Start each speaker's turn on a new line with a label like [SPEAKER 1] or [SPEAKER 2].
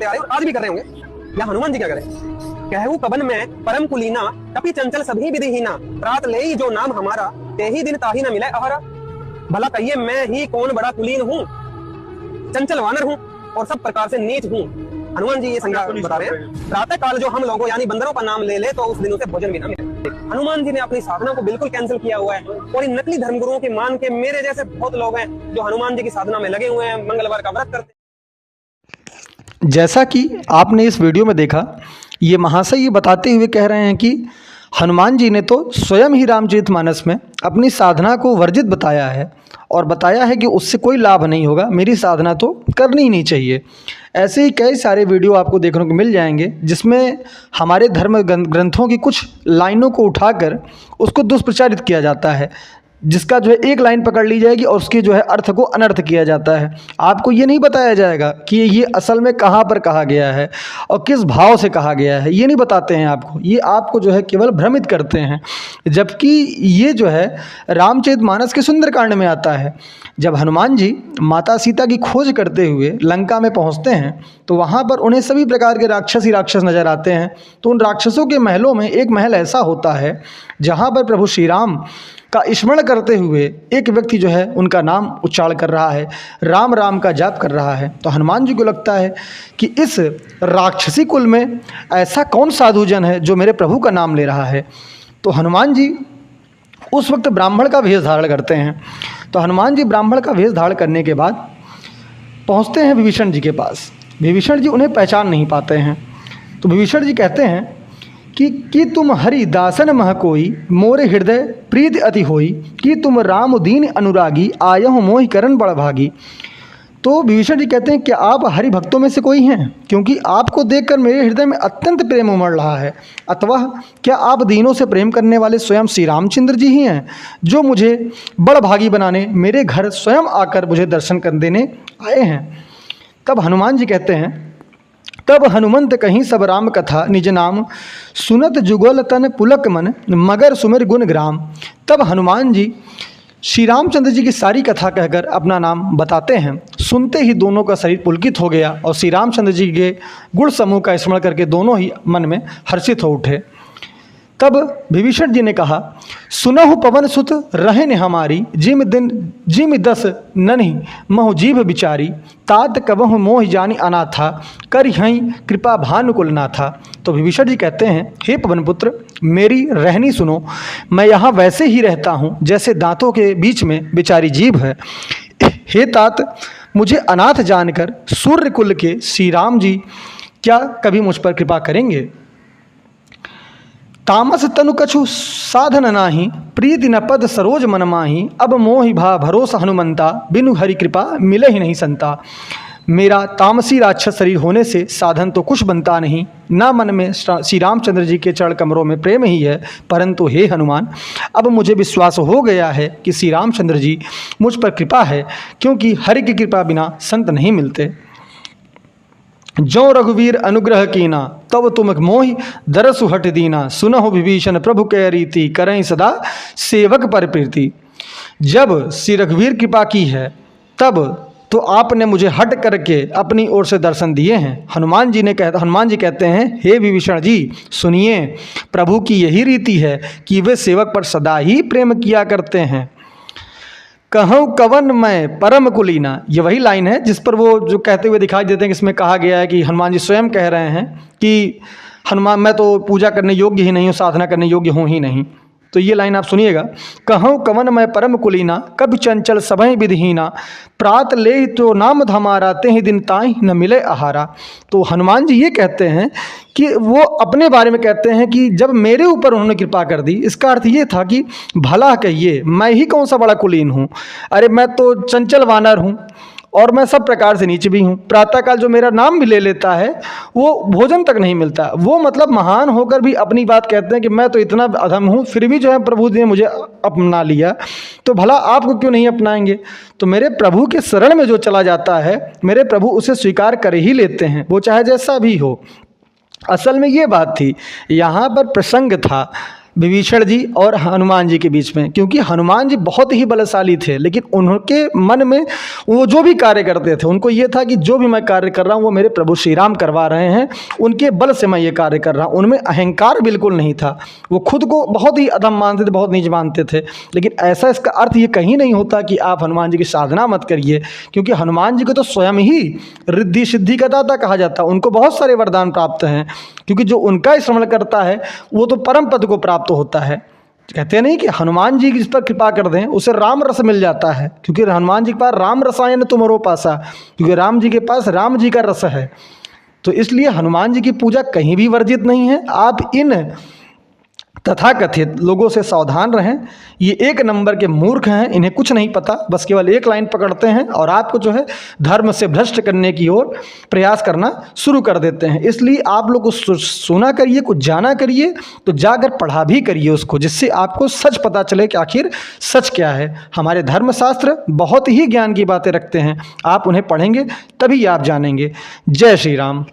[SPEAKER 1] आ रहे और आज भी कर रहे होंगे। या हनुमान जी क्या करें? कहू कबन में परम कुलीना, कपि चंचल सभी विधिहीना, रात ले जो नाम हमारा, ते ही दिन ताही न मिले आहारा। भला कहिए मैं ही कौन बड़ा कुलीन हूँ, चंचल वानर हूँ और सब प्रकार से नीच हूँ। हनुमान जी ये संज्ञा बता रहे हैं। प्रातः काल जो हम लोगों यानी बंदरों का नाम ले ले तो उस दिन उसे भोजन भी ना मिले। हनुमान जी ने अपनी साधना को बिल्कुल कैंसिल किया हुआ है और इन नकली धर्मगुरुओं के मान के मेरे जैसे बहुत लोग हैं जो हनुमान जी की साधना में लगे हुए हैं, मंगलवार का व्रत करते हैं।
[SPEAKER 2] जैसा कि आपने इस वीडियो में देखा, ये महाशय ये बताते हुए कह रहे हैं कि हनुमान जी ने तो स्वयं ही रामचरितमानस में अपनी साधना को वर्जित बताया है और बताया है कि उससे कोई लाभ नहीं होगा, मेरी साधना तो करनी ही नहीं चाहिए। ऐसे ही कई सारे वीडियो आपको देखने को मिल जाएंगे जिसमें हमारे धर्म ग्रंथों की कुछ लाइनों को उठाकर उसको दुष्प्रचारित किया जाता है, जिसका जो है एक लाइन पकड़ ली जाएगी और उसके जो है अर्थ को अनर्थ किया जाता है। आपको ये नहीं बताया जाएगा कि ये असल में कहाँ पर कहा गया है और किस भाव से कहा गया है, ये नहीं बताते हैं आपको। ये आपको जो है केवल भ्रमित करते हैं। जबकि ये जो है रामचरितमानस के सुंदरकांड में आता है। जब हनुमान जी माता सीता की खोज करते हुए लंका में पहुँचते हैं तो वहाँ पर उन्हें सभी प्रकार के राक्षस ही राक्षस नज़र आते हैं। तो उन राक्षसों के महलों में एक महल ऐसा होता है जहाँ पर प्रभु श्री राम का स्मरण करते हुए एक व्यक्ति जो है उनका नाम उच्चारण कर रहा है, राम राम का जाप कर रहा है। तो हनुमान जी को लगता है कि इस राक्षसी कुल में ऐसा कौन साधु जन है जो मेरे प्रभु का नाम ले रहा है। तो हनुमान जी उस वक्त ब्राह्मण का वेश धारण करते हैं। तो हनुमान जी ब्राह्मण का वेश धारण करने के बाद पहुँचते हैं विभीषण जी के पास। विभीषण जी उन्हें पहचान नहीं पाते हैं। तो विभीषण जी कहते हैं कि तुम हरि दासन मह कोई, मोरे हृदय प्रीति अति होई, कि तुम राम दीन अनुरागी, आयहु मोहि करन बड़ भागी। तो विभीषण जी कहते हैं कि आप हरि भक्तों में से कोई हैं, क्योंकि आपको देखकर मेरे हृदय में अत्यंत प्रेम उमड़ रहा है। अथवा क्या आप दीनों से प्रेम करने वाले स्वयं श्री रामचंद्र जी ही हैं, जो मुझे बड़ भागी बनाने मेरे घर स्वयं आकर मुझे दर्शन कर देने आए हैं। तब हनुमान जी कहते हैं, तब हनुमंत कहीं सब राम कथा, निज नाम सुनत जुगल तन पुलक मन, मगर सुमिर गुण ग्राम। तब हनुमान जी श्री रामचंद्र जी की सारी कथा कहकर अपना नाम बताते हैं। सुनते ही दोनों का शरीर पुलकित हो गया और श्री रामचंद्र जी के गुण समूह का स्मरण करके दोनों ही मन में हर्षित हो उठे। तब विभीषण जी ने कहा, सुनहु पवन सुत रहन हमारी, जिम दस नन्हि महु जीभ बिचारी, तात कबहु मोहि जानी अनाथा, कर हई कृपा भानुकुल नाथा। तो विभीषण जी कहते हैं, हे पवन पुत्र, मेरी रहनी सुनो। मैं यहाँ वैसे ही रहता हूँ जैसे दांतों के बीच में बेचारी जीभ है। हे तात, मुझे अनाथ जानकर सूर्य कुल के श्री राम जी क्या कभी मुझ पर कृपा करेंगे? तामस तनु कछु साधन नाही, प्रीति न पद सरोज मन माही, अब मोहि भा भरोसा हनुमंता, बिनु हरि कृपा मिले ही नहीं संता। मेरा तामसी राक्षस शरीर होने से साधन तो कुछ बनता नहीं, ना मन में श्री रामचंद्र जी के चरण कमरों में प्रेम ही है। परंतु हे हनुमान, अब मुझे विश्वास हो गया है कि श्री रामचंद्र जी मुझ पर कृपा है, क्योंकि हरि की कृपा बिना संत नहीं मिलते। जो रघुवीर अनुग्रह कीना, तब तुम मोहि दरसु हट दीना, सुनहु विभीषण प्रभु कह रीति, करें सदा सेवक पर प्रीति। जब श्री रघुवीर कृपा की है तब तो आपने मुझे हट करके अपनी ओर से दर्शन दिए हैं। हनुमान जी कहते हैं, हे विभीषण जी सुनिए, प्रभु की यही रीति है कि वे सेवक पर सदा ही प्रेम किया करते हैं। कहूँ कवन मैं परम कुलीना, ये वही लाइन है जिस पर वो जो कहते हुए दिखाई देते हैं कि इसमें कहा गया है कि हनुमान जी स्वयं कह रहे हैं कि हनुमान, मैं तो पूजा करने योग्य ही नहीं हूँ, साधना करने योग्य हूँ ही नहीं। तो ये लाइन आप सुनिएगा, कहूँ कवन मैं परम कुलीना, कभी चंचल सभय विधिहीना, प्रात ले तो नाम हमारा, ते ही दिन ताई न मिले आहारा। तो हनुमान जी ये कहते हैं कि वो अपने बारे में कहते हैं कि जब मेरे ऊपर उन्होंने कृपा कर दी, इसका अर्थ ये था कि भला कहिए मैं ही कौन सा बड़ा कुलीन हूँ, अरे मैं तो चंचल वानर हूँ और मैं सब प्रकार से नीच भी हूँ। प्रातःकाल जो मेरा नाम भी ले लेता है वो भोजन तक नहीं मिलता। वो मतलब महान होकर भी अपनी बात कहते हैं कि मैं तो इतना अधम हूँ, फिर भी जो है प्रभु ने मुझे अपना लिया, तो भला आपको क्यों नहीं अपनाएंगे। तो मेरे प्रभु के शरण में जो चला जाता है, मेरे प्रभु उसे स्वीकार कर ही लेते हैं, वो चाहे जैसा भी हो। असल में ये बात थी, यहाँ पर प्रसंग था विभीषण जी और हनुमान जी के बीच में, क्योंकि हनुमान जी बहुत ही बलशाली थे, लेकिन उनके मन में वो जो भी कार्य करते थे उनको ये था कि जो भी मैं कार्य कर रहा हूँ वो मेरे प्रभु श्री राम करवा रहे हैं, उनके बल से मैं ये कार्य कर रहा हूँ। उनमें अहंकार बिल्कुल नहीं था, वो खुद को बहुत ही अधम मानते थे, बहुत नीच मानते थे। लेकिन ऐसा इसका अर्थ ये कहीं नहीं होता कि आप हनुमान जी की साधना मत करिए, क्योंकि हनुमान जी को तो स्वयं ही रिद्धि सिद्धि का दाता कहा जाता है। उनको बहुत सारे वरदान प्राप्त हैं, क्योंकि जो उनका स्मरण करता है वो तो परम पद को प्राप्त होता है। कहते नहीं कि हनुमान जी जिस पर कृपा कर दें उसे राम रस मिल जाता है, क्योंकि हनुमान जी के पास राम रसायन तुमरो पासा, क्योंकि राम जी के पास राम जी का रस है। तो इसलिए हनुमान जी की पूजा कहीं भी वर्जित नहीं है। आप इन तथाकथित लोगों से सावधान रहें, ये एक नंबर के मूर्ख हैं, इन्हें कुछ नहीं पता, बस केवल एक लाइन पकड़ते हैं और आपको जो है धर्म से भ्रष्ट करने की ओर प्रयास करना शुरू कर देते हैं। इसलिए आप लोग कुछ सुना करिए, कुछ जाना करिए, तो जाकर पढ़ा भी करिए उसको, जिससे आपको सच पता चले कि आखिर सच क्या है। हमारे धर्मशास्त्र बहुत ही ज्ञान की बातें रखते हैं, आप उन्हें पढ़ेंगे तभी आप जानेंगे। जय श्री राम।